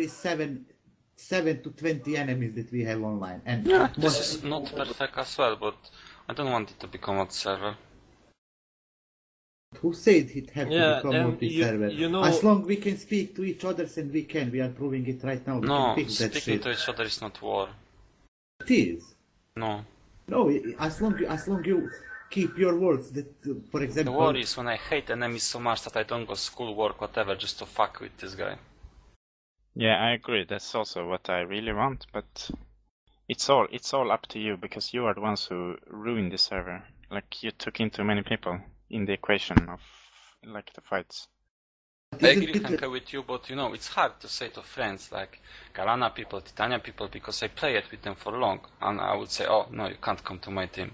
7 to 20 enemies that we have online. And yeah, this is not perfect as well, but I don't want it to become a server. Who said it had to become multi-server? You know, as long we can speak to each other, and we can. We are proving it right now. We no, can fix that speaking shit. to each other is not war. It is. No. No, as long you keep your words. That, for example, the war is when I hate enemies so much that I don't go school, work, whatever, just to fuck with this guy. Yeah, I agree. That's also what I really want, but it's all up to you because you are the ones who ruined the server. Like you took in too many people in the equation of like the fights. I agree, Henke, with you, but you know, it's hard to say to friends like Galana people, Titania people, because I play it with them for long, and I would say, oh, no, you can't come to my team.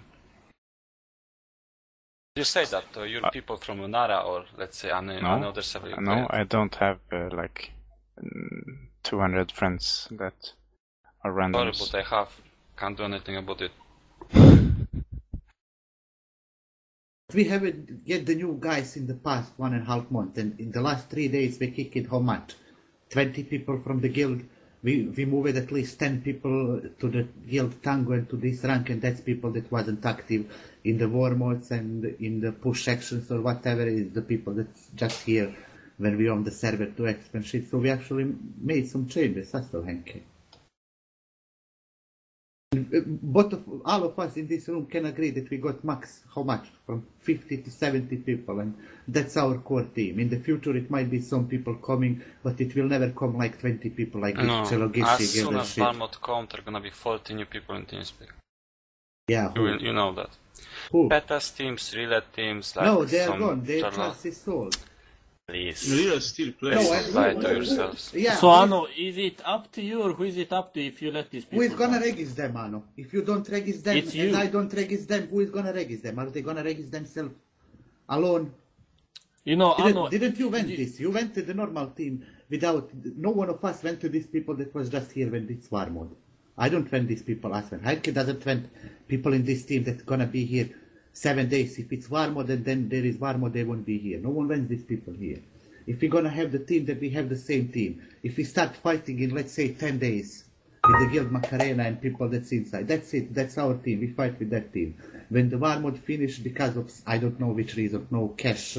You say that to your people from Lunara or, let's say, another server. No, I don't have, 200 friends that are randoms. Sorry, but I have. Can't do anything about it. We haven't get the new guys in the past 1.5 months, and in the last 3 days we kicked how much? 20 people from the guild. We moved at least 10 people to the guild Tango and to this rank, and that's people that wasn't active in the warmodes and in the push sections or whatever. Is the people that's just here when we on the server to expand shit. So we actually made some changes as well, Henke. But all of us in this room can agree that we got max, how much? From 50 to 70 people, and that's our core team. In the future it might be some people coming, but it will never come like 20 people like this. As soon as warmode comes, there are gonna be 40 new people in TeamSpeak. Yeah, you know that. Who? Betas teams, relay teams, like no, they are gone. Their chance is sold. Please. Relay still play. Lie to yourselves. Yeah, so Ano, is it up to you or who is it up to if you let these people? Who is gonna register them, Ano? If you don't register them it's and you. I don't register them, who is gonna register them? Are they gonna register themselves alone? You know, Ano, didn't you went this? You went to the normal team without. No one of us went to these people that was just here when it's warmode. I don't went these people as well. Henke doesn't went people in this team that's gonna be here 7 days. If it's warmode and then there is warmode, they won't be here. No one wants these people here. If we're gonna have the team, that we have the same team. If we start fighting in, let's say, 10 days with the guild Macarena and people that's inside, that's it. That's our team. We fight with that team. When the warmode finish because of I don't know which reason, no cash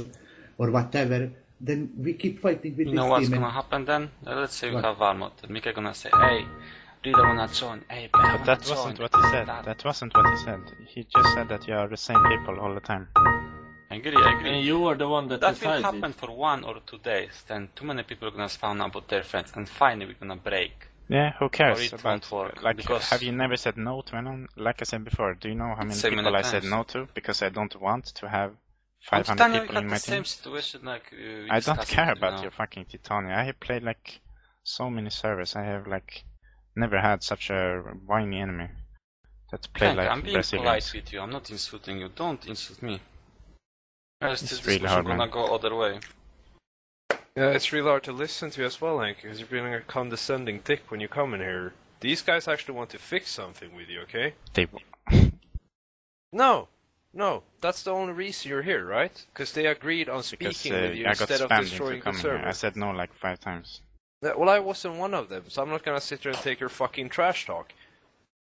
or whatever, then we keep fighting with this team. You know what's gonna happen then? Let's say we have warmode. And Mika gonna say, hey, really wanna join? Hey, but that wasn't what he said. That wasn't what he said. He just said that you are the same people all the time. I agree. And you were the one that will happen for 1 or 2 days. Then too many people are gonna spawn about their friends, and finally we're gonna break. Yeah, who cares? Or it about, won't work. Like, because have you never said no to anyone? Like I said before, do you know how many people I said no to? Because I don't want to have 500 people in my team. Same situation like I don't care about your fucking Titania. I have played like so many servers. I have like never had such a whiny enemy that played like I'm being Brazilians. polite with you. I'm not insulting you. Don't insult me. It's really hard, man. Gonna go other way. Yeah, it's really hard to listen to as well, Henke, because you're being a condescending dick when you come in here. These guys actually want to fix something with you, okay? They No, that's the only reason you're here, right? Because they agreed on speaking with you instead of destroying the server. Here. I said no like 5 times. Well, I wasn't one of them, so I'm not gonna sit there and take your fucking trash talk.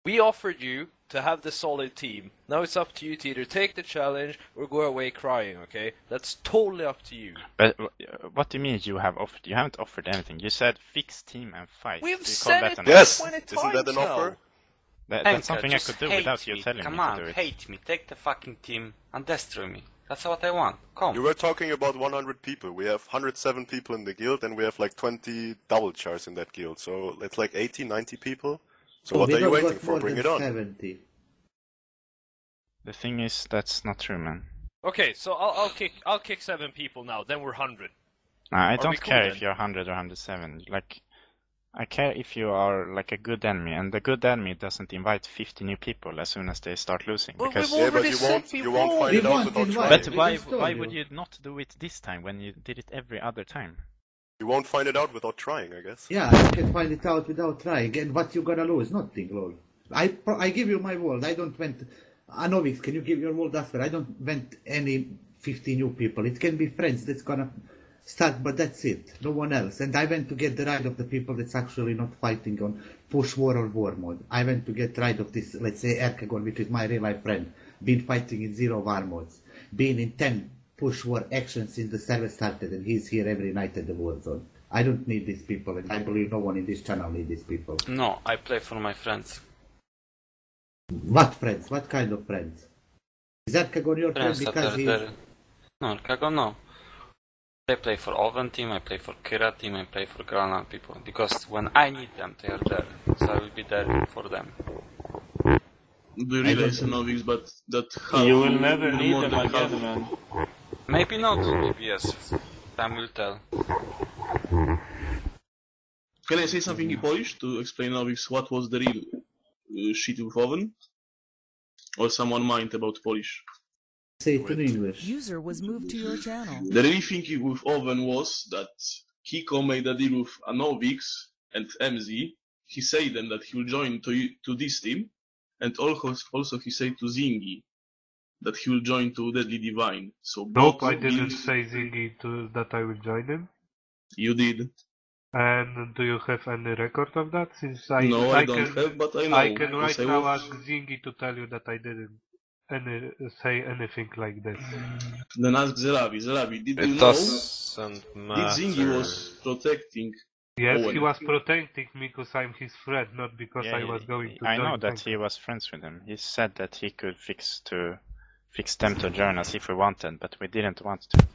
We offered you to have the solid team. Now it's up to you to either take the challenge or go away crying, okay? That's totally up to you. But what do you mean you have offered? You haven't offered anything. You said fix team and fight. We've said it yes. 20 Isn't times that an offer? That's something I could do without you telling me to do it. Hate me, take the fucking team and destroy me. That's what I want. Come. You were talking about 100 people. We have 107 people in the guild and we have like 20 double chars in that guild. So it's like 80, 90 people. So what are you waiting for? Bring it on. 70. The thing is, that's not true, man. Okay, so I'll kick 7 people now. Then we're 100. I don't care if you're 100 or 107. Like, I care if you are like a good enemy, and the good enemy doesn't invite 50 new people as soon as they start losing. Well, because but you won't find it out without trying. But why would you not do it this time when you did it every other time? You won't find it out without trying, I guess. Yeah, you can find it out without trying. And what you gonna lose? Nothing, lol. I give you my word. I don't went. Anovix, can you give your word after? I don't went any 50 new people. It can be friends that's gonna start, but that's it. No one else. And I went to get rid of the people that's actually not fighting on push war or war mode. I went to get rid of this, let's say, Erkagon, which is my real life friend, been fighting in 0 war modes, been in 10 push war actions since the server started, and he's here every night at the war zone. I don't need these people, and I believe no one in this channel needs these people. No, I play for my friends. What friends? What kind of friends? Is Erkagon your friend Friends because that he... are No, Erkagon, no. I play for Oven team, I play for Kira team, I play for Galana people. Because when I need them, they are there. So I will be there for them. Do you realize, Novix, but that how You will never need more them than again, half- man. Maybe not, maybe yes. Time will tell. Can I say something in Polish to explain Novix what was the real shit with Oven? Or someone mind about Polish? Say it in English. User was moved to your channel. The really thing with Oven was that Kikio made a deal with Anovix and MZ. He said them that he will join to this team, and also he said to Zingy that he will join to Deadly Divine. So Nope, both I didn't deals- say Zingy that I will join him. You did. And do you have any record of that? Since No, I don't have, but I know. I can because right I now was- ask Zingy to tell you that I didn't say anything like this. Then ask Zeravi. Zeravi, did you It know doesn't that matter. Zingy was protecting? Yes, Owen. he was protecting me because I'm his friend, not because I was going to I join know that Henke. he was friends with him. He said that he could fix them to join us if we wanted, but we didn't want to.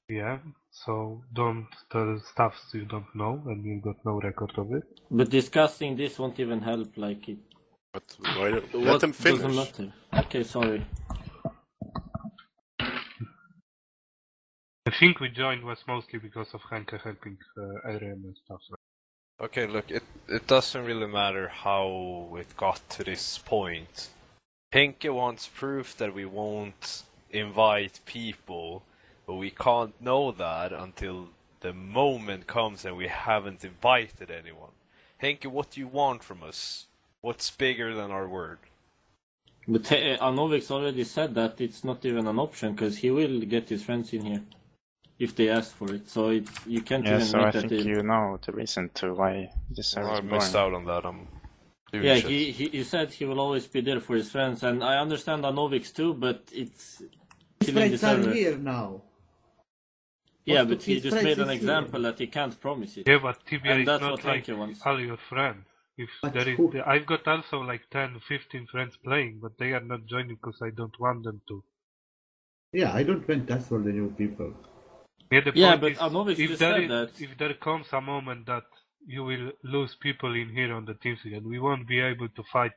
Yeah, so don't tell stuff you don't know and you got no record of it. But discussing this won't even help, like it. But why don't, What let them doesn't finish. matter. Okay, sorry. I think we joined was mostly because of Henke helping RM and stuff. Right? Okay, look, it doesn't really matter how it got to this point. Henke wants proof that we won't invite people, but we can't know that until the moment comes and we haven't invited anyone. Henke, what do you want from us? What's bigger than our word? But Anovix already said that it's not even an option, because he will get his friends in here. If they ask for it. So you can't Yeah, even so make I that... think you know the reason to why this Well, I server is missed born. out on that. I'm doing Yeah, shit. he said he will always be there for his friends, and I understand Anovix too, but it's His killing the friends are server. here now. Yeah, Most but of he his just friends made an is example here. that he can't promise it. Yeah, but Tibia And is that's not what like Henke wants. all your friends. If But there is, who- I've got also like 10, 15 friends playing, but they are not joining because I don't want them to. Yeah, I don't want us for the new people. Yeah, the Yeah, point but is, Anovix if just there said is- that. if there comes a moment that you will lose people in here on the team and we won't be able to fight,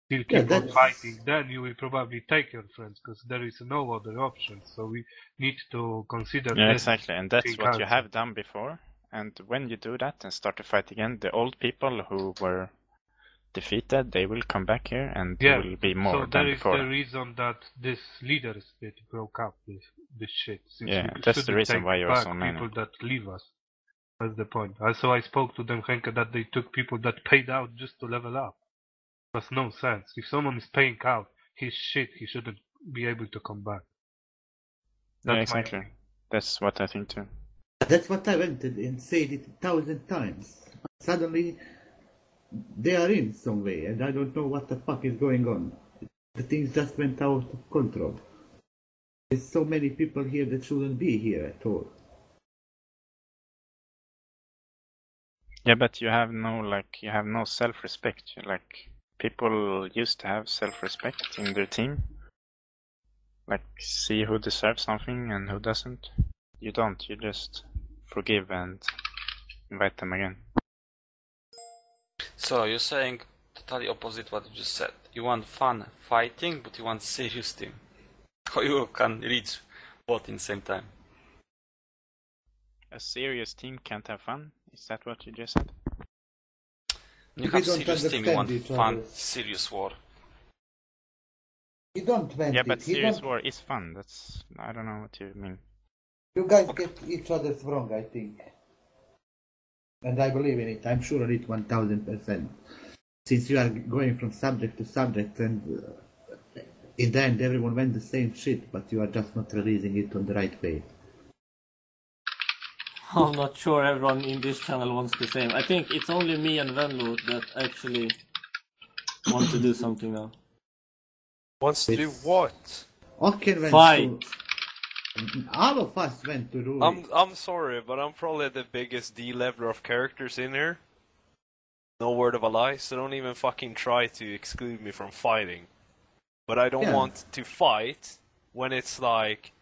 still Yeah, keep on that's- fighting, then you will probably take your friends because there is no other option. So we need to consider Yeah, this exactly, and that's thing what you also. have done before. And when you do that and start to fight again, the old people who were defeated, they will come back here and Yeah, there will be more so than there is before. the reason that this leaders that broke up this shit. Since Yeah, we that's the shouldn't reason take why you're back so many. people that leave us. That's the point. Also, I spoke to them, Henke, that they took people that paid out just to level up. There's no sense. If someone is paying out his shit, he shouldn't be able to come back. Yeah, That's my exactly. opinion. That's what I think too. That's what I wanted and said it 1,000 times. Suddenly, they are in some way, and I don't know what the fuck is going on. The things just went out of control. There's so many people here that shouldn't be here at all. Yeah, but you have no self-respect. Like, people used to have self-respect in their team. Like, see who deserves something and who doesn't. You don't, you just forgive and invite them again. So you're saying totally opposite what you just said. You want fun fighting, but you want serious team. How you can reach both in the same time? A serious team can't have fun? Is that what you just said? You We have don't serious team, you understand want each fun, other. serious war. You don't want Yeah, it. but You serious don't- war is fun. I don't know what you mean. You guys get each other's wrong, I think. And I believe in it. I'm sure on it 1,000%. Since you are going from subject to subject, and in the end everyone went the same shit, but you are just not releasing it on the right way. I'm not sure everyone in this channel wants the same. I think it's only me and Venlo that actually want to do something now. Wants to do what? Okay, went Fight. to... All of us went to do it. I'm sorry, but I'm probably the biggest D-leveler of characters in here. No word of a lie, so don't even fucking try to exclude me from fighting. But I don't want to fight when it's like,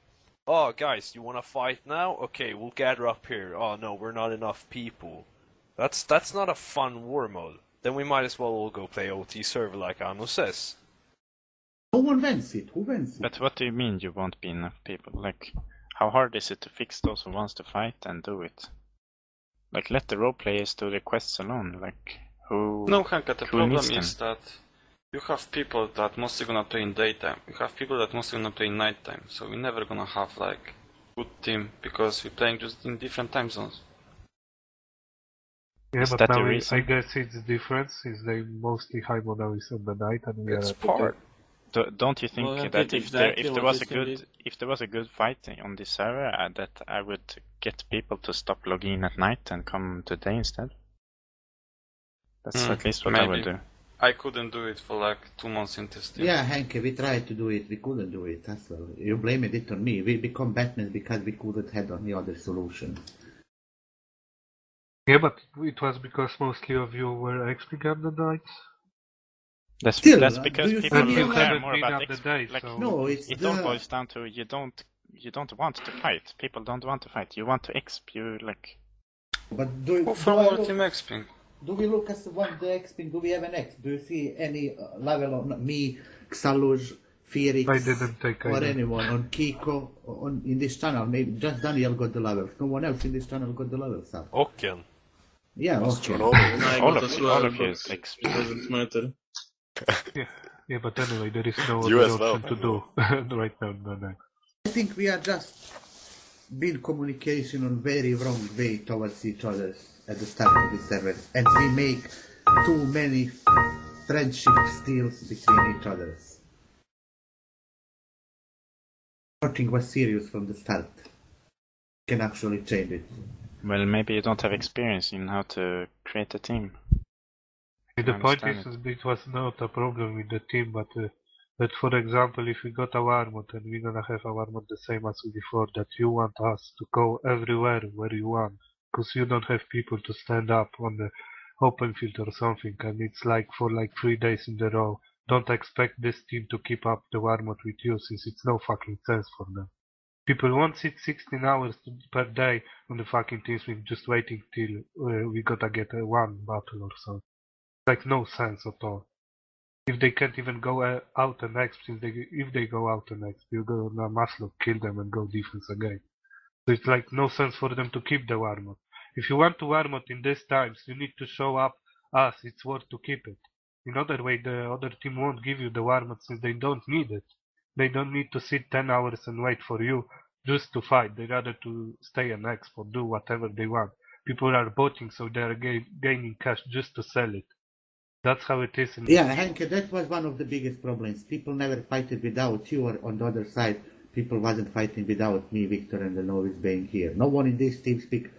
oh guys, you wanna fight now? Okay, we'll gather up here. Oh no, we're not enough people. That's not a fun war mode. Then we might as well all go play OT server like Ano says. No one wants it. Who wants it? But what do you mean you won't be enough people? Like, how hard is it to fix those who wants to fight and do it? Like, let the role players do the quests alone. Like, who? No, Henke, the problem needs them? is that you have people that mostly gonna play in daytime. You have people that mostly gonna play in nighttime. So we're never gonna have like good team because we're playing just in different time zones. Yeah, Is but that the now reason? I guess it's difference is they mostly high now is on the night and we It's are part. Don't you think Well, that that's if exactly there what was this a can good do. if there was a good fight on this server, that I would get people to stop logging in at night and come today instead? That's at least what I would maybe. do. I couldn't do it for like 2 months in this team. Yeah, Henke, we tried to do it. We couldn't do it as well. You blamed it on me. We become Batman because we couldn't have any other solution. Yeah, but it was because mostly of you were XP on the nights. That's Still, that's do because you people see me care like- more been about up the XP. day, Like, so- No, it's it the... all boils down to you don't want to fight. People don't want to fight. You want to exp. You like. But do, Who from I our look- team XP? do we look at what the XP? Do we have an X? Do you see any level on me, Xaluj, Felix, I didn't take or either. anyone on Kikio on in this channel? Maybe just Daniel got the levels. No one else in this channel got the levels, sir. Oken. Yeah, okay. Astronomical. And I All got of as you- well, all of you but take it doesn't matter. Yeah, but anyway, there is no You other as well, option to do right now on the night. I think we are just being communication on very wrong way towards each other at the start of the server, and we make too many friendship steals between each others. Nothing was serious from the start. Can actually change it. Well, maybe you don't have experience in how to create a team. The I point understand is, it was not a problem with the team, but for example, if we got a warmode and we're gonna have a warmode the same as before, that you want us to go everywhere where you want, because you don't have people to stand up on the open field or something, and it's like for like 3 days in a row. Don't expect this team to keep up the warmode with you, since it's no fucking sense for them. People won't sit 16 hours per day on the fucking TeamSpeak just waiting till we gotta get one battle or so. Like no sense at all. If they can't even go out and exp, if they go out and exp, you go on a muscle, kill them and go defense again. So it's like no sense for them to keep the warmode. If you want to warmode in these times, you need to show up us, it's worth to keep it. In other way, the other team won't give you the warmode since they don't need it. They don't need to sit 10 hours and wait for you just to fight. They rather to stay and exp or do whatever they want. People are botting, so they are gaining cash just to sell it. That's how it is. Yeah, Henke, that was one of the biggest problems. People never fighted without you, or on the other side, people wasn't fighting without me, Victor, and the novice being here. No one in this TeamSpeak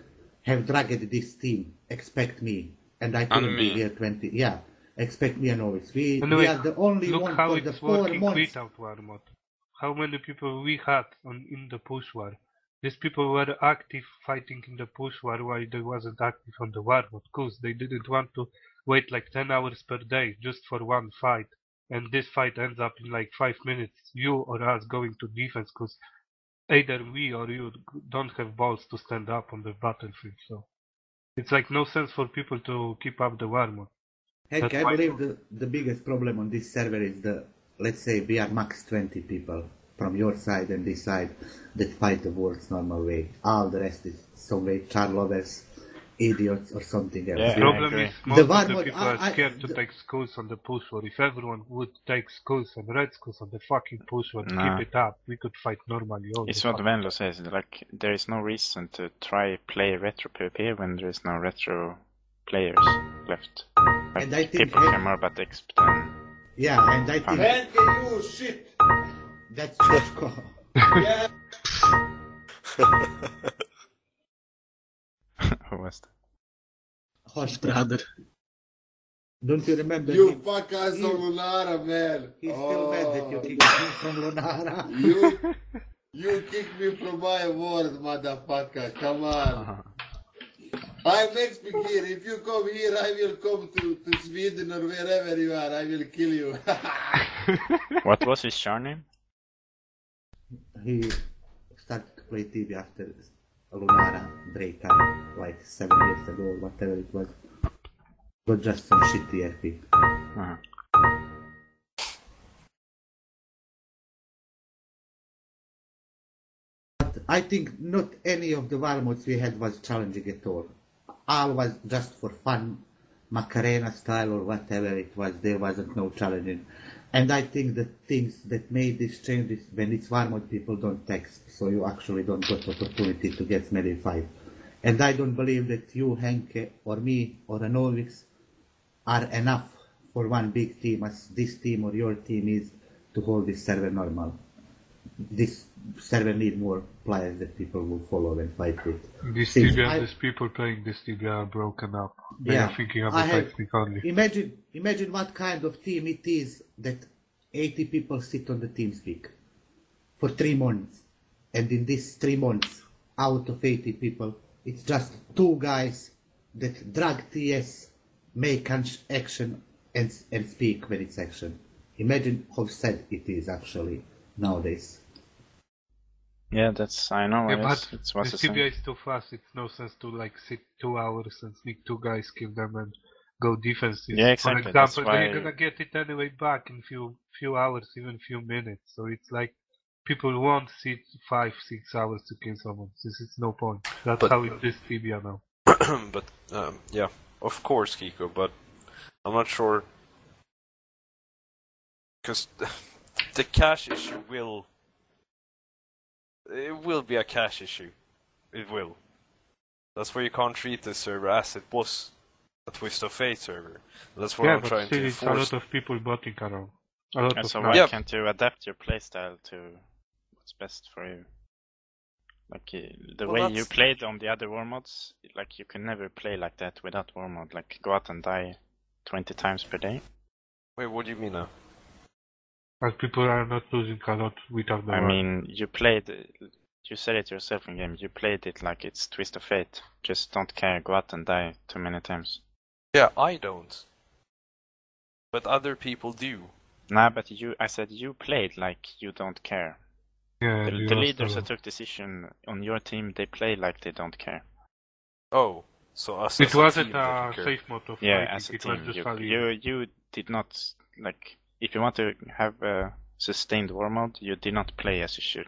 have dragged this team. Expect me, and I couldn't be here 20. Yeah, expect me and novice. We are the only look one how for it's the 4 working months. without warmode. How many people we had in the push war? These people were active fighting in the push war while they wasn't active on the warmode, because they didn't want to wait like 10 hours per day just for one fight, and this fight ends up in like 5 minutes, you or us going to defense, because either we or you don't have balls to stand up on the battlefield. So it's like no sense for people to keep up the warmode. Heck, I believe the biggest problem on this server is let's say we are max 20 people from your side and this side that fight the world's normal way. All the rest is some way charlovers, idiots or something else. Yeah, The problem is most of the warmode- people are scared to take schools on the push war. If everyone would take schools and red schools on the fucking push war, Nah. keep it up, we could fight normally all It's the what fucking Venlo says. Like, there is no reason to try play retro PvP when there is no retro players left. Like, And I think people care more about XP than Yeah, and I think Henke, you shit! that's what's called. Yeah. was that? Hush, Brother. don't you remember You him? fuck us on Lunara, man. He's still mad that you kicked him from Lunara. You kicked me from my word, motherfucker. Come on. I'm next week here. If you come here, I will come to Sweden or wherever you are. I will kill you. What was his char name? He started to play TV after Lunara breakup, like 7 years ago, or whatever it was. Got just some shitty FP. Uh-huh. But I think not any of the warmodes we had was challenging at all. All was just for fun, Macarena style or whatever it was. There wasn't no challenging. And I think the things that made this change is when it's warmode, people don't text, so you actually don't get opportunity to get maybe 5. And I don't believe that you, Henke, or me, or Anovix are enough for one big team as this team or your team is to hold this server normal. This server need more players that people will follow and fight with. These people playing this TBR are broken up. They are thinking about fighting only. Imagine what kind of team it is that 80 people sit on the teamspeak for 3 months. And in these 3 months, out of 80 people, it's just 2 guys that drag TS, make action and speak when it's action. Imagine how sad it is actually nowadays. Yeah, that's, I know. Yeah, but the it's what's the TBR is too fast. It's no sense to like sit 2 hours and sneak 2 guys, kill them and go defenses. Yeah, exactly. For That's example, why... they're gonna get it anyway back in few hours, even few minutes. So it's like people won't sit 5-6 hours to kill someone. This is no point. That's how it is TBR now. But yeah, of course, Kikio. But I'm not sure because the cache issue will be a cache issue. It will. That's why you can't treat this server as it was a Twist of Fate server. That's what I'm trying to enforce. Yeah, but still, it's a lot of people botting around. So why can't you adapt your playstyle to what's best for you? Like the way you played on the other warmodes, like you can never play like that without warmode. Like go out and die 20 times per day. Wait, what do you mean now? But people are not losing a lot without the I mean, you said it yourself in game, you played it like it's Twist of Fate. Just don't care, go out and die too many times. Yeah, I don't. But other people do. Nah, but I said you played like you don't care. Yeah, the leaders that took decision on your team, they play like they don't care. Oh, so us it wasn't a safe mode of yeah, fighting. as a it team, was just you did not, like, if you want to have a sustained war mode, you did not play as you should.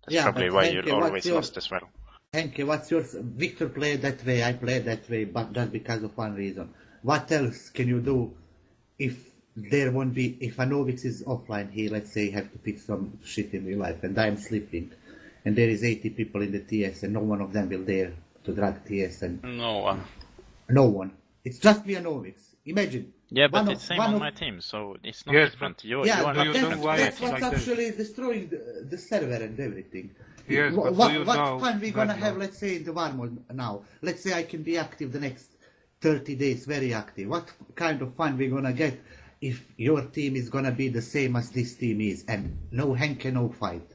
That's probably why you always lost as well. Henke, what's yours? Victor played that way, I played that way, but just because of one reason. What else can you do if there won't be, if Anovix is offline, he, let's say, have to fix some shit in real life, and I'm sleeping, and there is 80 people in the TS, and no one of them will dare to drag TS, and... No one. It's just me and Anovix. Imagine. Yeah, but it's same on my team, so it's not different. You are not different. That's what's actually destroying the server and everything. Yes, what fun we gonna have, let's say, in the warmode now? Let's say I can be active the next 30 days, very active. What kind of fun we gonna get if your team is gonna be the same as this team is, and no Henke, no fight?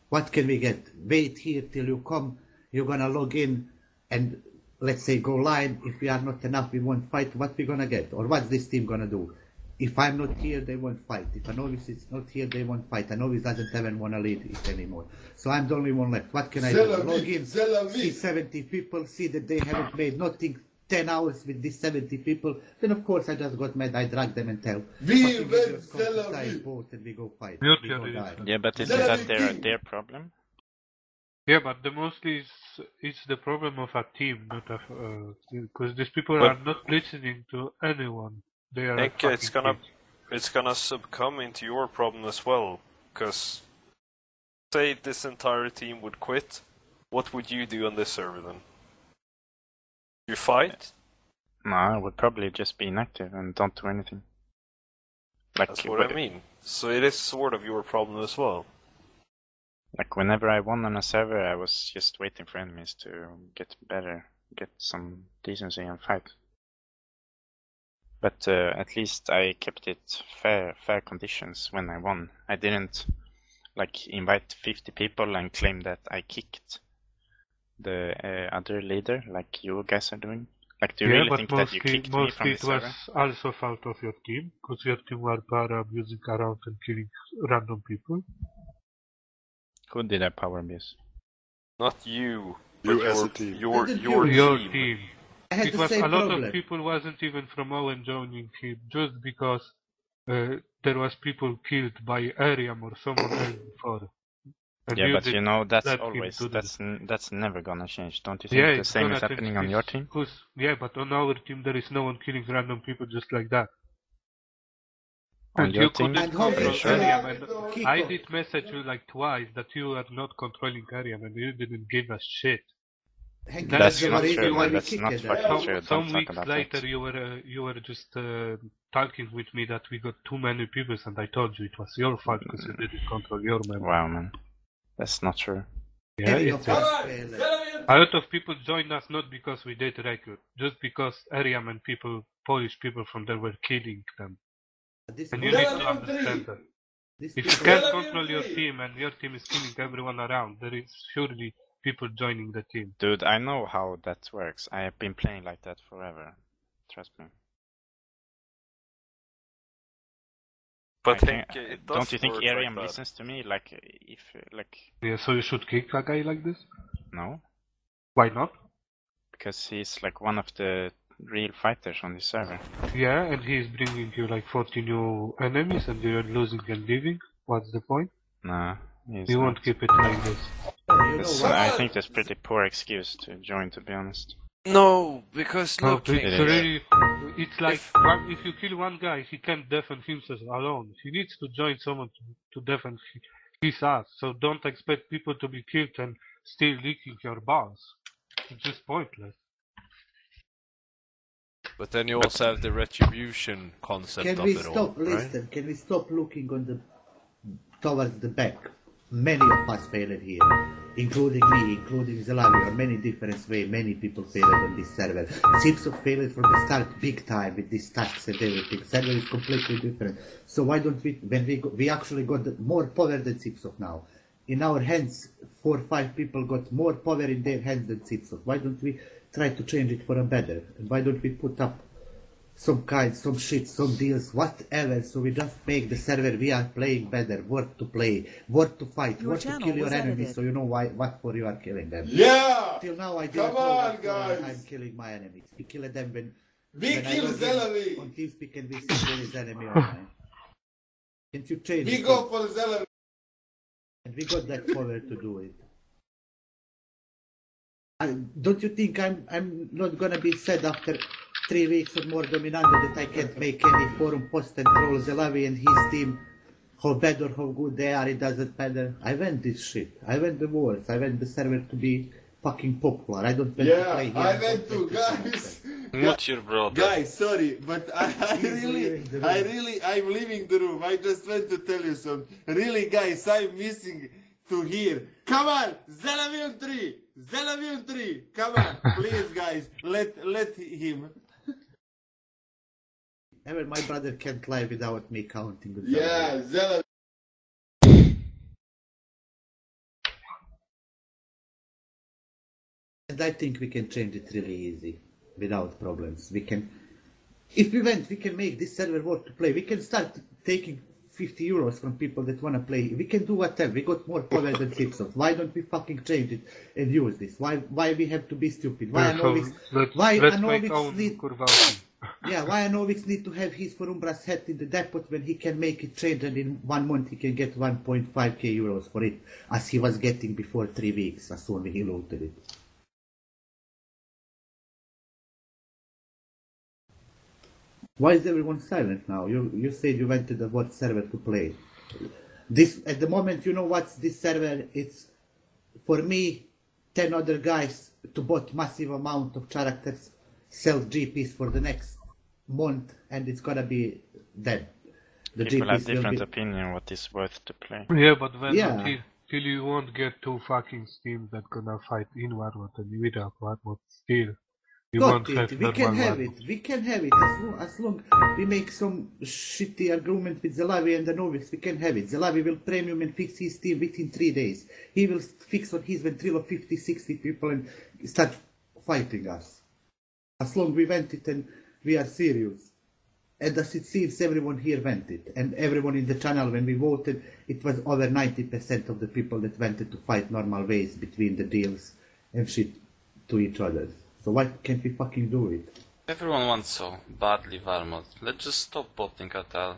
What can we get? Wait here till you come, you're gonna log in, and let's say go live. If we are not enough, we won't fight. What we gonna get? Or what's this team gonna do? If I'm not here, they won't fight. If Anovix is not here, they won't fight. Anovix doesn't even want to lead it anymore. So I'm the only one left. What can I do? Log in, see 70 people, see that they haven't made nothing 10 hours with these 70 people. Then of course I just got mad. I dragged them and tell. We go fight. Yeah, but isn't that their problem? Yeah, but the mostly it's the problem of a team, not of because these people are not listening to anyone. They are. I think it's gonna succumb into your problem as well. Because say this entire team would quit, what would you do on this server then? You fight? No, I would probably just be inactive and don't do anything. Like, that's what I mean. So it is sort of your problem as well. Like whenever I won on a server, I was just waiting for enemies to get better get some decency and fight. But at least I kept it fair conditions when I won. I didn't like invite 50 people and claim that I kicked the other leader like you guys are doing. Like, do you really think that you kicked me from the server? It was also fault of your team, because your team were power abusing around and killing random people. Who did I power abuse? Not you. You as a team. Your team. It was a lot of people wasn't even from Owen joining him, just because there was people killed by Ariam or someone else before. And yeah, but you know, that's always, that's never gonna change. Don't you think the same is happening on your team? Yeah, but on our team there is no one killing random people just like that. On and your you team? couldn't control Ariam, and I did message you like twice that you are not controlling Ariam and you didn't give us shit. Henke, that's not true, man. That's not fucking true. Some weeks later you were just talking with me that we got too many people, and I told you it was your fault because you didn't control your members. Wow, man. That's not true. Yeah, it's a lot of people joined us not because we did record, just because Ariam and Polish people from there were killing them. And you need to understand that. If you can't control your team and your team is killing everyone around, there is surely people joining the team. Dude, I know how that works. I have been playing like that forever. Trust me. But Henke, don't you think Ariam listens to me? Like, if, like... Yeah, so you should kick a guy like this? No. Why not? Because he's like one of the real fighters on this server. Yeah, and he's bringing you like 40 new enemies and you're losing and leaving. What's the point? Nah, you won't keep it like this. I think that's pretty poor excuse to join, to be honest. No, because look, it's like if you kill one guy, he can't defend himself alone. He needs to join someone to defend his ass. So don't expect people to be killed and still licking your balls. It's just pointless. But then you also have the retribution concept of it all, right? Can we stop looking on towards the back? Many of us failed here, including me, including Zelavi, or many different ways. Many people failed on this server. Zipsov failed from the start big time with this tax and everything. Server is completely different. So why don't we, when we actually got more power than Zipsov now. In our hands, 4 or 5 people got more power in their hands than Zipsov. Why don't we try to change it for a better? And why don't we put up some shit, some deals, whatever, so we just make the server we are playing better, worth to play, worth to fight, worth to kill your enemies, so you know what for you are killing them. Yeah! Till now I didn't know what for I'm killing my enemies. We kill them when I log in on TeamSpeak and we see there is enemy online. Can't you change it? We go for Zelavi. And we got that power to do it. Don't you think I'm not gonna be sad after 3 weeks or more Dominando that I can't make any forum post and troll Zelavi and his team, how bad or how good they are, it doesn't matter. I want this shit. I want the wars. I want the server to be fucking popular. I don't want to play here. I want to, guys. Not your brother. Guys, sorry, but I'm leaving the room. I just want to tell you something. Really, guys, I'm missing to hear. Come on, Zelavi 3. Zelavi 3. Come on, please, guys. Let him. Ever my brother can't lie without me counting. Yeah, Zelavi. And I think we can change it really easy, without problems. We can, if we want, we can make this server worth to play. We can start taking 50 euros from people that want to play. We can do whatever. We got more power than Zipsov. Why don't we fucking change it and use this? Why we have to be stupid? Why Anovix need to have his Forumbra's hat in the depot when he can make it change and in 1 month he can get 1.5k euros for it, as he was getting before 3 weeks, as soon as he loaded it. Why is everyone silent now? You said you went to the what server to play. This at the moment, you know what's this server? It's for me, 10 other guys to bought massive amount of characters, sell GPs for the next month, and it's gonna be dead. The People GPs have different opinion what is worth to play. Yeah, but when Till you won't get two fucking teams that gonna fight in warmode and without warmode still. You won't Got have it. We can normal have warmode. it. We can have it. As long we make some shitty agreement with Zelavi and the novice, we can have it. Zelavi will premium and fix his team within 3 days. He will fix on his ventrilo 50, 60 people and start fighting us. As long we want it and we are serious. And as it seems, everyone here went it. And everyone in the channel, when we voted, it was over 90% of the people that wanted to fight normal ways between the deals and shit to each other. So why can't we fucking do it? Everyone wants so badly warmode. Let's just stop botting at all.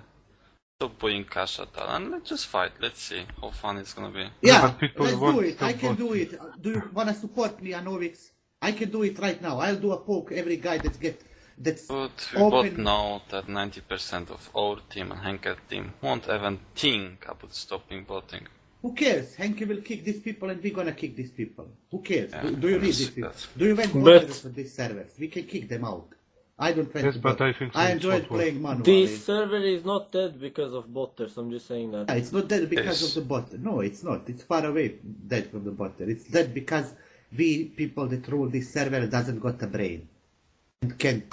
Stop buying cash at all. And let's just fight. Let's see how fun it's gonna be. Yeah, people let's want do it. I to can vote. do it. Do you wanna support me, Anovix? I can do it right now. I'll do a poke every guy that's But we open. both know that 90% of our team and Henke team won't even think about stopping botting. Who cares? Henke will kick these people and we're gonna kick these people. Who cares? Yeah, Do you need yes, these people? that's- Do you want But- moderators on these servers? We can kick them out. I don't want Yes, to but bot. I think so I it's enjoyed not worth playing manually. This server is not dead because of botters, I'm just saying that. Yeah, it's not dead because Yes. of the bot. No, it's not. It's far away dead from the bot. It's dead because we people that rule this server doesn't got a brain and can't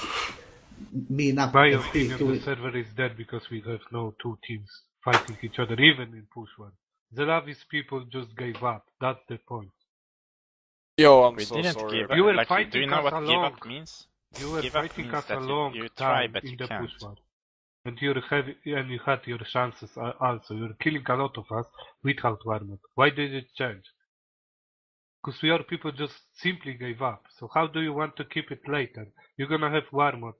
mean up My and speak opinion, to the it. server is dead because we have no two teams fighting each other, even in push one. Zelavi's people just gave up. That's the point. Yo, I'm We so didn't sorry. give You were up. Like, do fighting you know us what give along. up means? You were Give up fighting means us a that long you try, time but in you the can't. push one. And you had your chances also. You're killing a lot of us without warmode. Why did it change? Because your people just simply gave up. So how do you want to keep it later? You're gonna have warmode.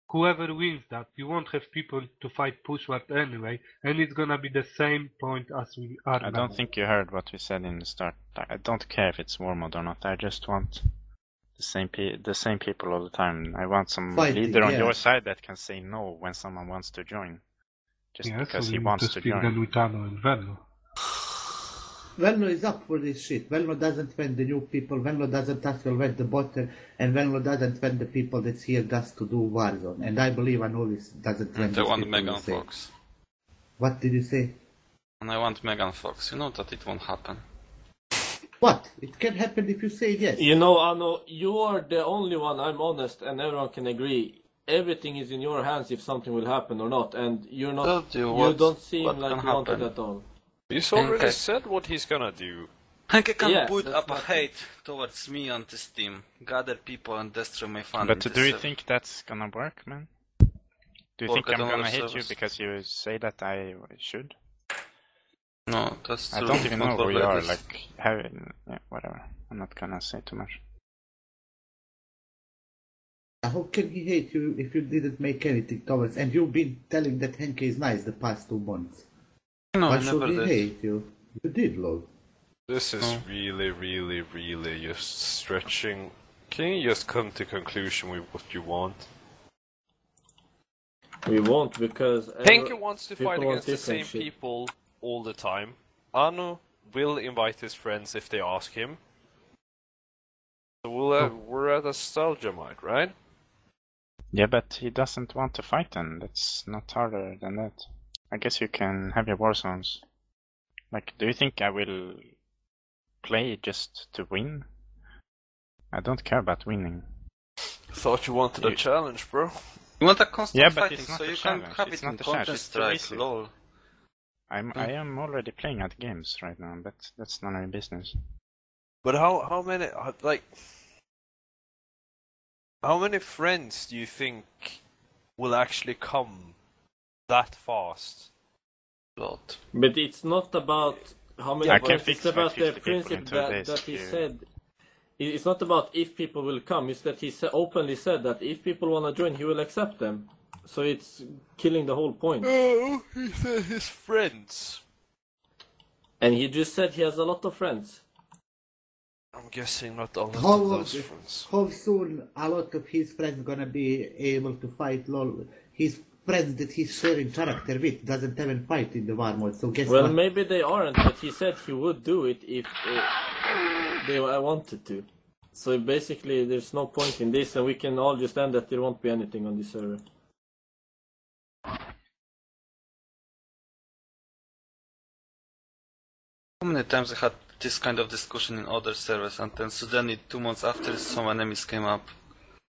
Whoever wins that, you won't have people to fight pushward anyway, and it's gonna be the same point as we are I now. don't think you heard what we said in the start. I don't care if it's warmode or not. I just want the same people all the time. I want some Fighting, leader on yeah. your side that can say no when someone wants to join. Just Yeah, because so he we wants need to speak join. then with Ano and Venlo. Venlo is up for this shit. Venlo doesn't want the new people. Venlo doesn't actually want the botter. And Venlo doesn't want the people that's here just to do Warzone. And I believe Anovis doesn't want And I these want people Megan to say. Fox. What did you say? And I want Megan Fox. You know that it won't happen. What? It can happen if you say yes. You know, Ano, you are the only one, I'm honest, and everyone can agree. Everything is in your hands if something will happen or not, and you're not. Told you You what- don't seem what like can you want it happen. at all. He's already Okay. said what he's gonna do. Henke can Yeah, put that's up a not- hate towards me on this team, gather people and destroy my fun. But in do you this think that's gonna work, man? Do you Work think at I'm another gonna hate you service. because you say that I should? No, that's I true. don't even know Not who you work are. like this. Like, having, yeah, whatever. I'm not gonna say too much. How can he hate you if you didn't make anything towards? And you've been telling that Henke is nice the past 2 months. No, Why I should never he did. hate you? You did, lol. This is Oh. really just stretching. Can you just come to conclusion with what you want? We won't, because... Henke wants to fight people want against the different same shit. people all the time. Ano will invite his friends if they ask him. So we're at a Staljamite, right? Yeah, but he doesn't want to fight then. That's not harder than that. I guess you can have your war zones. Like, do you think I will play just to win? I don't care about winning. Thought you wanted a challenge, bro. You want a constant Yeah, but fighting, it's not so a you challenge. can have It's it in not a challenge. Counter It's too Strike, easy. lol. I am already playing at games right now, but that's none of your business. But how many like how many friends do you think will actually come that fast? Lot. But it's not about how many I can friends, fix it's about the 50 people in principle 2 that, days that he if you- said. It's not about if people will come, it's that he openly said that if people want to join, he will accept them. So it's killing the whole point. Oh, he said his friends. And he just said he has a lot of friends. I'm guessing not all of How, those friends. how soon a lot of his friends gonna be able to fight, lol? His friends that he's sharing character with doesn't even fight in the war mode, so guess Well, what? maybe they aren't, but he said he would do it if they wanted to. So basically, there's no point in this, and we can all just end that there won't be anything on this server. How many times I had this kind of discussion in other servers, and then suddenly 2 months after some enemies came up.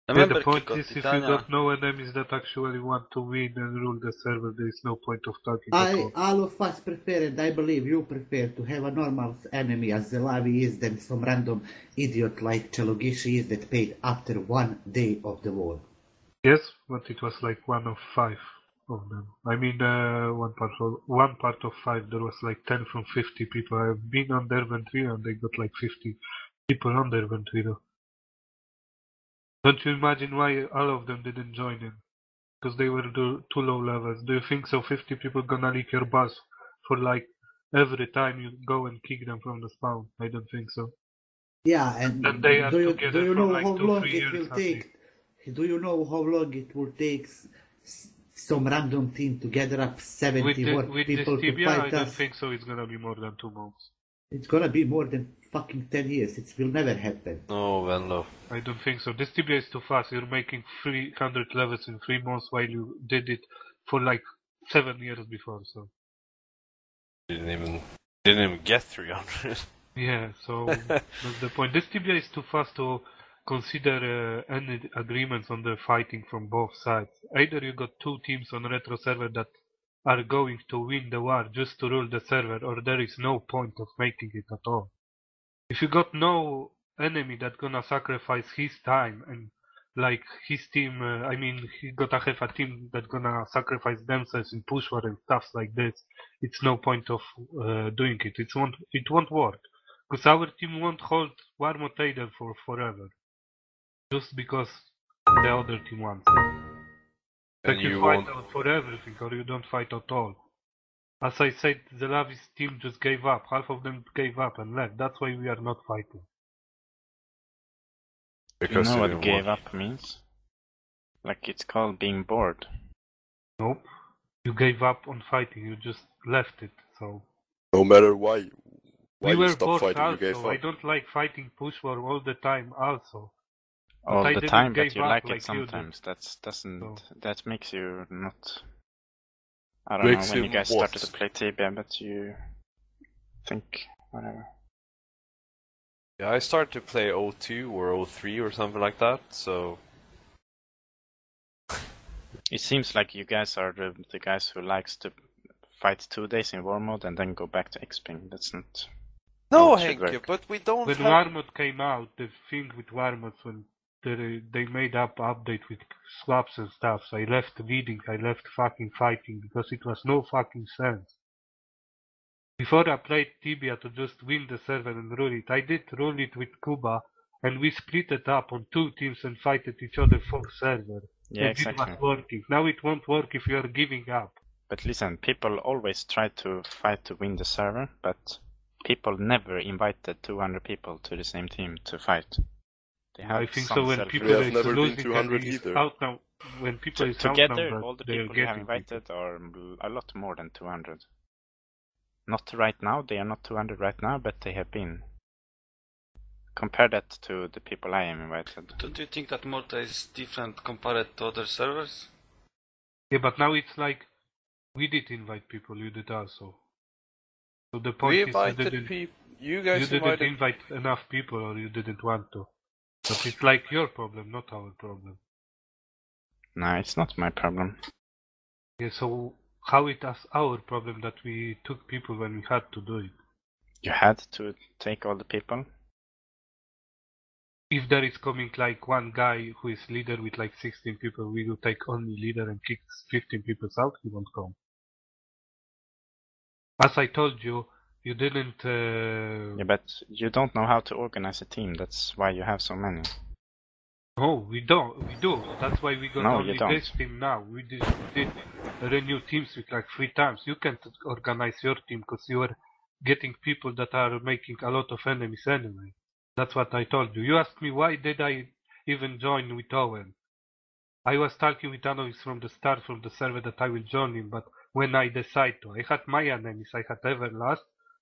Remember the point Kikio, is, if you Titania? got no enemies that actually want to win and rule the server, there is no point of talking at all. All of us prefer, and I believe you prefer, to have a normal enemy as Zelavi is than some random idiot like Chelogishi is that paid after 1 day of the war. Yes, but it was like 1 of 5 of them. I mean, one part of 5, there was like 10 from 50 people. I've been on their Ventrilo and they got like 50 people on their Ventrilo. Don't you imagine why all of them didn't join in? Because they were too low levels. Do you think so 50 people gonna lick your bus for like every time you go and kick them from the spawn? I don't think so. Yeah, and they are do you together know for like how 2-3 long it years, will I take? Do you know how long it will take some random team to gather up 70 more with people this to tibia, fight I don't us? think so. It's gonna be more than 2 months. It's gonna be more than fucking 10 years. It will never happen. No, Venlo. I don't think so. This tibia is too fast. You're making 300 levels in 3 months while you did it for like 7 years before. So Didn't even get 300. yeah, so that's the point. This tibia is too fast to consider any agreements on the fighting from both sides. Either you got 2 teams on retro server that are going to win the war just to rule the server, or there is no point of making it at all. If you got no enemy that gonna sacrifice his time and like his team, I mean, he gotta have a team that gonna sacrifice themselves in push war and stuff like this. It's no point of doing it. It won't work because our team won't hold warmode idle for forever, just because the other team wants it. And Like you fight out for everything, or you don't fight at all. As I said, the Lavis team just gave up. Half of them gave up and left. That's why we are not fighting. You know what gave up means? Like, it's called being bored. Nope. You gave up on fighting. You just left it. So no matter why we you were stopped bored fighting, also. you gave up. I don't like fighting push war all the time also. All I the didn't time, give but you up like like it sometimes. That makes you not. I don't Makes know when you you guys what? started to play Tibia, but you think whatever. Yeah, I started to play 02 or 03 or something like that, so... It seems like you guys are the guys who likes to fight 2 days in warmode and then go back to XPing. That's not... No, how it should Henke, work. but we don't When have... warmode came out, the thing with warmode when they made up update with swaps and stuff, so I left reading, I left fucking fighting because it was no fucking sense. Before I played Tibia to just win the server and rule it, I did rule it with Kuba and we split it up on 2 teams and fighted each other for server. Yeah, and exactly. it was working. Now it won't work if you are giving up. But listen, people always try to fight to win the server, but people never invited 200 people to the same team to fight. They have I think some so when self- people We have is never been losing 200 and is either. when people is Together, outnumbered, all the they are people you have getting invited are a lot more than 200. Not right now, they are not 200 right now, but they have been. Compare that to the people I am invited. Do you think that Morta is different compared to other servers? Yeah, but now it's like we did invite people, you did also. So the point We is invited people... You guys didn't invited... invite enough people or you didn't want to. But it's like your problem, not our problem. No, it's not my problem. Yeah, so how it is our problem that we took people when we had to do it? You had to take all the people? If there is coming like one guy who is leader with like 16 people, we will take only leader and kick 15 people out, he won't come. As I told you, you didn't... Yeah, but you don't know how to organize a team, that's why you have so many. No, we do. That's why we got No, only you don't. this team now. We did renew teams with like 3 times. You can't organize your team because you are getting people that are making a lot of enemies anyway. That's what I told you. You asked me why did I even join with Owen. I was talking with Ano from the start from the server that I will join him, but when I decide to, I had my enemies. I had Everlast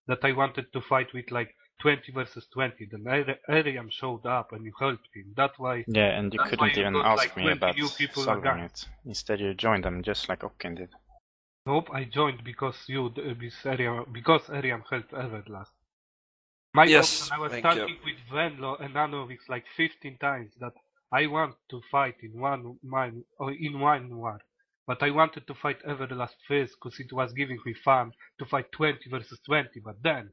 that I wanted to fight with like 20 versus 20. Then Ariam showed up and you helped him. That's why. Yeah, and you That's couldn't why you even got, ask like, me 20 about new people solving again. it. Instead you joined them just like Okken did. Nope, I joined because because Ariam helped Everlast. My Yes, option, I was thank talking you. with Venlo and Ano like 15 times that I want to fight in one mine or in one war. But I wanted to fight Everlast first because it was giving me fun to fight 20 versus 20. But then,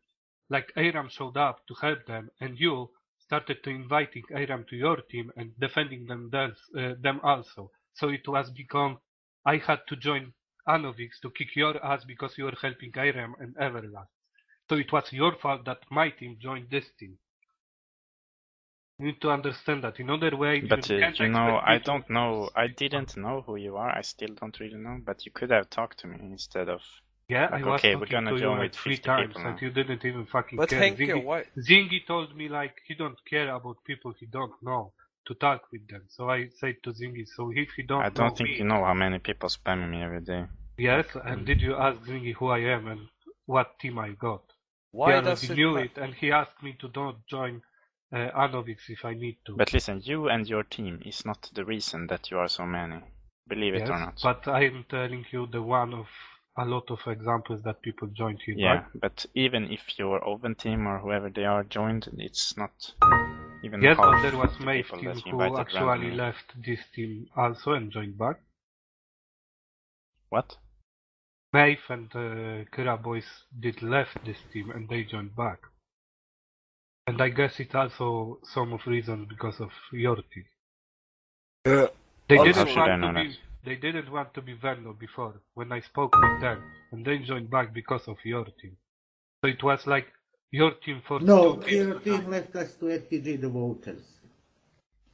like Aram showed up to help them, and you started to inviting Aram to your team and defending them also. So it was become I had to join Anovix to kick your ass because you were helping Aram and Everlast. So it was your fault that my team joined this team. You need to understand that. In other way, But you can't you know, expect I me to don't know. I speak didn't know who you are. I still don't really know. But you could have talked to me instead of. Yeah, Like, I was okay, we're talking gonna to you join like with 3 50 times people now. and you didn't even fucking But care. Henke, why? Zingy told me like he don't care about people he don't know to talk with them. So I said to Zingy, so if he don't I know don't think me, you know how many people spam me every day. yes, and did you ask Zingy who I am and what team I got? Why He does already it knew ma- it, and he asked me to don't join Anovix if I need to. But listen, you and your team is not the reason that you are so many. Believe it Yes, or not. but I'm telling you the one of a lot of examples that people joined here, Yeah, right? but even if your Oven team or whoever they are joined, it's not even Yes, half but there was the Maeve people team that you who invited actually randomly. left this team also and joined back. What? Maeve and Kira boys did left this team and they joined back. And I guess it's also some of reasons because of your team. They Also- didn't How should I want know to be. that? They didn't want to be Venlo before when I spoke with them, and they joined back because of your team. So it was like your team forced No, two teams your to team join. left us to FTG the voters.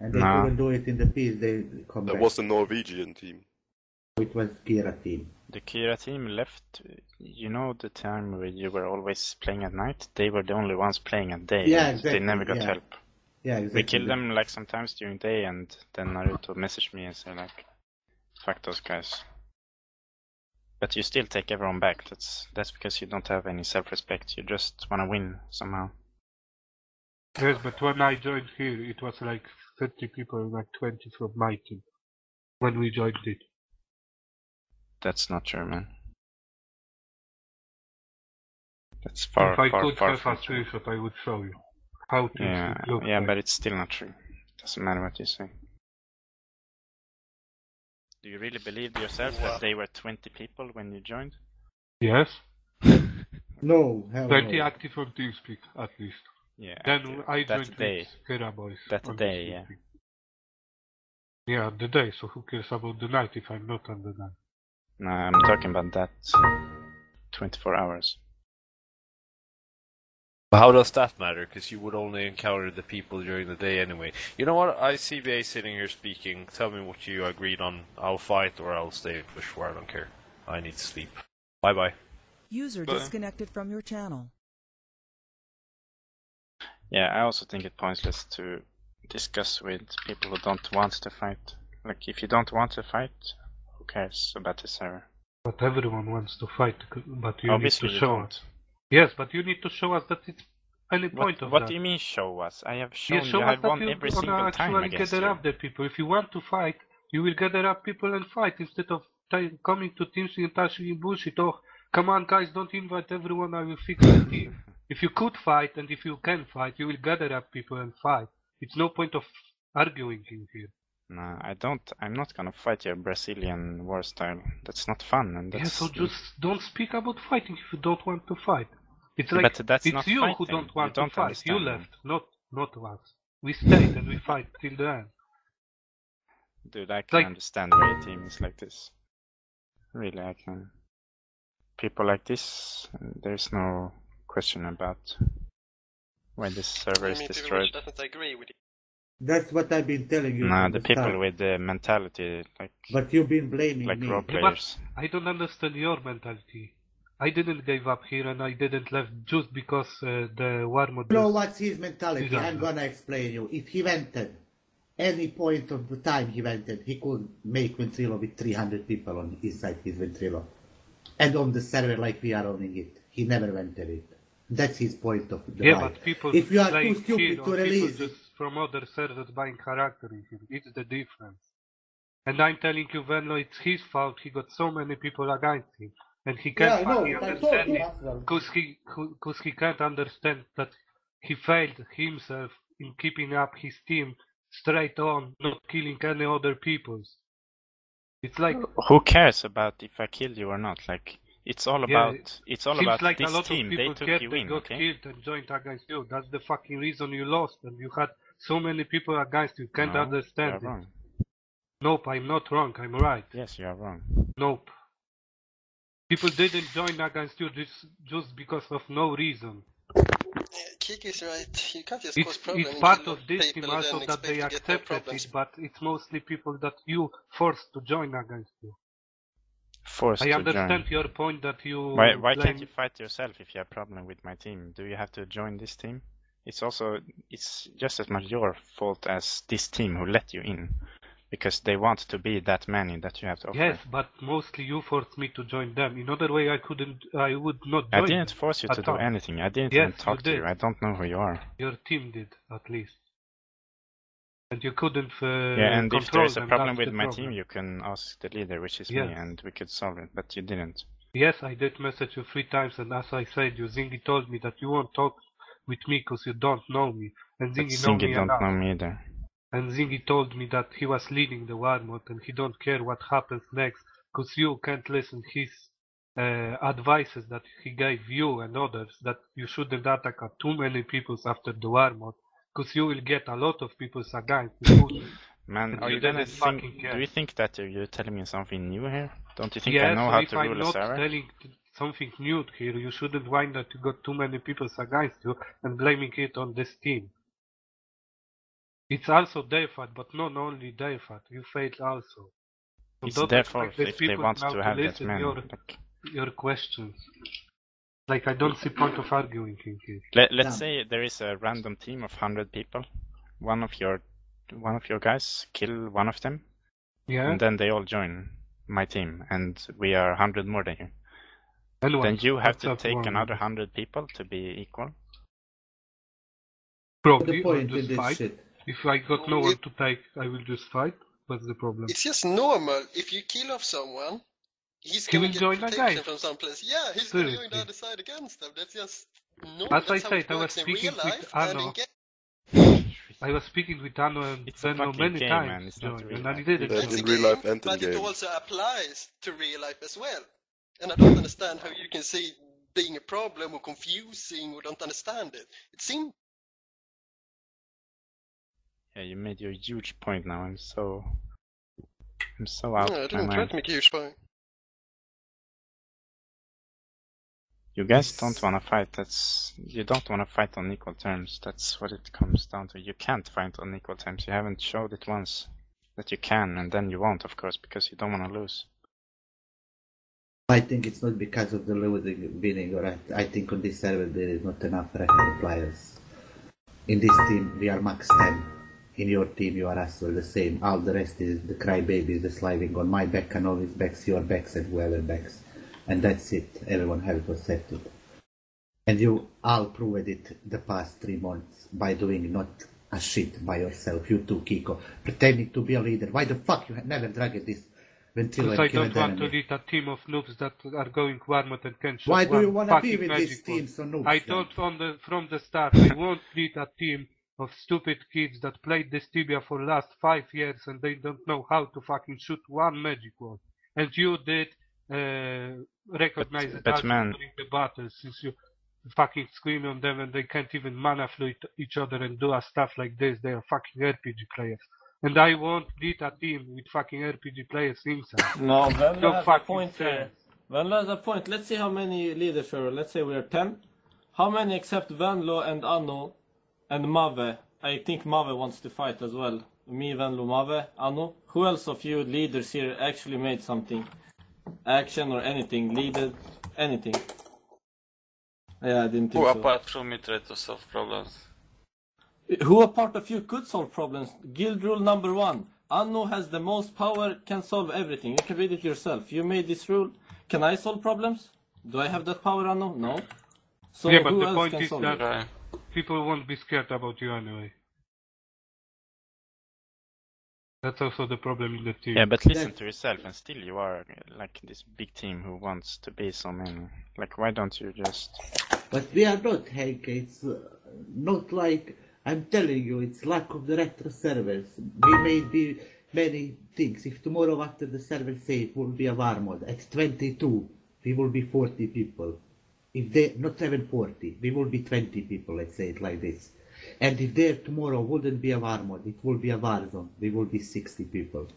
And they No. couldn't do it in the peace, they come That back. was the Norwegian team. It was Kira team. The Kira team left, you know, the time where you were always playing at night? They were the only ones playing at day. Yeah, and exactly. They never got yeah. help. Yeah, exactly. We killed them like sometimes during day, and then Naruto messaged me and said like, fuck those guys. But you still take everyone back. That's because you don't have any self-respect. You just wanna win somehow. Yes, but when I joined here, it was like 30 people, like 20 from my team. When we joined it. That's not true, man. That's far, If I far, could far have from a true. screenshot, I would show you how things would look Yeah, like. but it's still not true. Doesn't matter what you say. Do you really believe yourself that they were 20 people when you joined? Yes. No, hell 20 no. active on TeamSpeak, at least. Yeah. Then I that joined day. with Kira boys. That on day, TeamSpeak. yeah. Yeah, the day, so who cares about the night if I'm not on the night? No, I'm talking about that 24 hours. But how does that matter? Because you would only encounter the people during the day anyway. You know what? I see VA sitting here speaking. Tell me what you agreed on. I'll fight or I'll stay and push for. I don't care. I need to sleep. Bye bye. User disconnected from your channel. Yeah, I also think it's pointless to discuss with people who don't want to fight. Like, if you don't want to fight, who cares about the server? But everyone wants to fight, but you Obviously need you to show don't. us. Yes, but you need to show us that it's any point of What that. do you mean show us? I have Yeah, shown show you us I've that won you every wanna single time actually against gather you. up the people. If you want to fight, you will gather up people and fight instead of coming to teams and touching bullshit. Oh, come on guys, don't invite everyone, I will fix the team. If you could fight and if you can fight, you will gather up people and fight. It's no point of arguing in here. No, I don't. I'm not gonna fight your Brazilian war style. That's not fun, and Yeah, that's. so just don't speak about fighting if you don't want to fight. It's like, But that's it's not you fighting. who don't You want don't to fight. You understand, man. left, not us. We stayed and we fight till the end. Dude, I can Like- understand why your team is like this. Really, I can. People like this, there's no question about why this server is destroyed. doesn't agree with you. That's what I've been telling you. Nah, from the the people start. with the mentality, like But you've been blaming me. role Yeah, but players. I don't understand your mentality. I didn't give up here and I didn't left just because the warmode. You know what's his mentality? Exactly. I'm gonna explain you. If he vented, any point of the time he vented, he could make Ventrilo with 300 people on his side, his Ventrilo. And on the server like we are owning it. He never vented it. That's his point of the Yeah, buy. but people If you are playing too stupid here to or release people it, just from other servers buying character in here, it's the difference. And I'm telling you, Venlo, it's his fault. He got so many people against him. and he can't Yeah, I know. fucking I told understand him it as well. because he can't understand that he failed himself in keeping up his team straight on, not killing any other peoples. It's like Who cares about if I kill you or not? Like it's all yeah, about it's all seems about like a this lot team. of They people took cared you they in, got okay? killed and joined against you. That's the fucking reason you lost, and you had so many people against you. Can't No, you understand are it. wrong. Nope, I'm not wrong. I'm right. Yes, you are wrong. Nope. People didn't join against you just because of no reason. Kikio's right. You can't just cause problems. It's part of this team people and also then that they expect to get no accepted problems. it, but it's mostly people that you forced to join against you. Forced I to understand join. your point that you Why blame... can't you fight yourself if you have a problem with my team? Do you have to join this team? It's just as much your fault as this team who let you in. Because they want to be that many that you have to offer. Yes, but mostly you forced me to join them. In other way, I would not join I didn't them force you to at do all. anything. I didn't Yes, even talk you to you. did. I don't know who you are. Your team did, at least. And you couldn't Yeah, and if there is a them, problem that's with the my problem. team, you can ask the leader, which is Yes. me, and we could solve it. But you didn't. Yes, I did message you 3 times, and as I said, you Zingy told me that you won't talk with me because you don't know me. And But Zingy know me Zingy don't enough. know me either. And Zingy told me that he was leading the warmode and he don't care what happens next because you can't listen his advices that he gave you and others that you shouldn't attack too many people after the warmode because you will get a lot of people against you. Man, are you gonna think? Do you think that you're telling me something new here? Don't you think I know so how if to I'm rule a not server? telling something new here, you shouldn't whine that you got too many people against you and blaming it on this team. It's also their fault, but not only their fault. You failed also. So It's don't their expect fault these if they people want now to have that listen many. your questions. Like I don't see point of arguing in here. Let's say there is a random team of 100 people. One of your guys kill one of them. Yeah. And then they all join my team, and we are 100 more than you. And then you have to what's take wrong another with 100 people to be equal. Probably, the point I'll just in this fight. shit? If I got no one to take, I will just fight. What's the problem? It's just normal. If you kill off someone, he's He gonna will get join protection again. from someplace. Yeah, he's gonna join the Seriously. other side against them. That's just normal. As I That's how said, it I was works in speaking real with life and in Ano. game. I was speaking with Ano and It's a Venlo fucking many game, times, man. It's not join, real and I life. didn't That's join. in real life and in But it game. also applies to real life as well. And I don't understand how you can say being a problem or confusing or don't understand it. It seems Yeah, you made your huge point now. I'm so out I of my didn't try mind. to make a huge point. You guys don't want to fight. You don't want to fight on equal terms. That's what it comes down to. You can't fight on equal terms. You haven't showed it once that you can, and then you won't, of course, because you don't want to lose. I think it's not because of the losing, winning, or I think on this server there is not enough record players. In this team we are max 10. In your team you are as well the same. All the rest is the crybabies, the sliding on my back and always backs your backs and whoever backs. And that's it. Everyone has to accept it. And you all proved it the past 3 months by doing not a shit by yourself. You too, Kiko. Pretending to be a leader. Why the fuck you never dragged this Ventilo Because and I killed don't want to enemy? lead a team of noobs that are going warmode and can shoot Why do you one want to be fucking with magic these ball. teams so noobs? I then? told from the start, I won't lead a team of stupid kids that played this Tibia for last 5 years and they don't know how to fucking shoot one magic wall. And you did recognize it but also man, during the battle, since you fucking scream on them and they can't even mana flow each other and do a stuff like this. They are fucking RPG players. And I won't lead a team with fucking RPG players inside. No, Venlo No has a fucking point here. sense. Venlo has a point. Let's see how many leaders there are. Let's say we are 10. How many except Venlo and Ano and Mave? I think Mave wants to fight as well. Me, Venlo, Mave, Ano. Who else of you leaders here actually made something? Action or anything? Leaded? Anything? Yeah, I didn't think Who so. apart from me try to solve problems? Who apart of you could solve problems? Guild rule number 1. Ano has the most power, can solve everything. You can read it yourself. You made this rule. Can I solve problems? Do I have that power, Ano? No. So Yeah, but who the else point can is solve that it? people won't be scared about you anyway. That's also the problem in the team. Yeah, but listen to yourself, and still you are like this big team who wants to be so many. Like, why don't you just... But we are not, Henke. It's not like... I'm telling you, it's lack of the retro servers. We may be many things. If tomorrow after the server say it will be a warmode, at 22, we will be 40 people. If they, not even 40, we will be 20 people, let's say it like this. And if there tomorrow wouldn't be a warmode, it will be a warzone, we will be 60 people.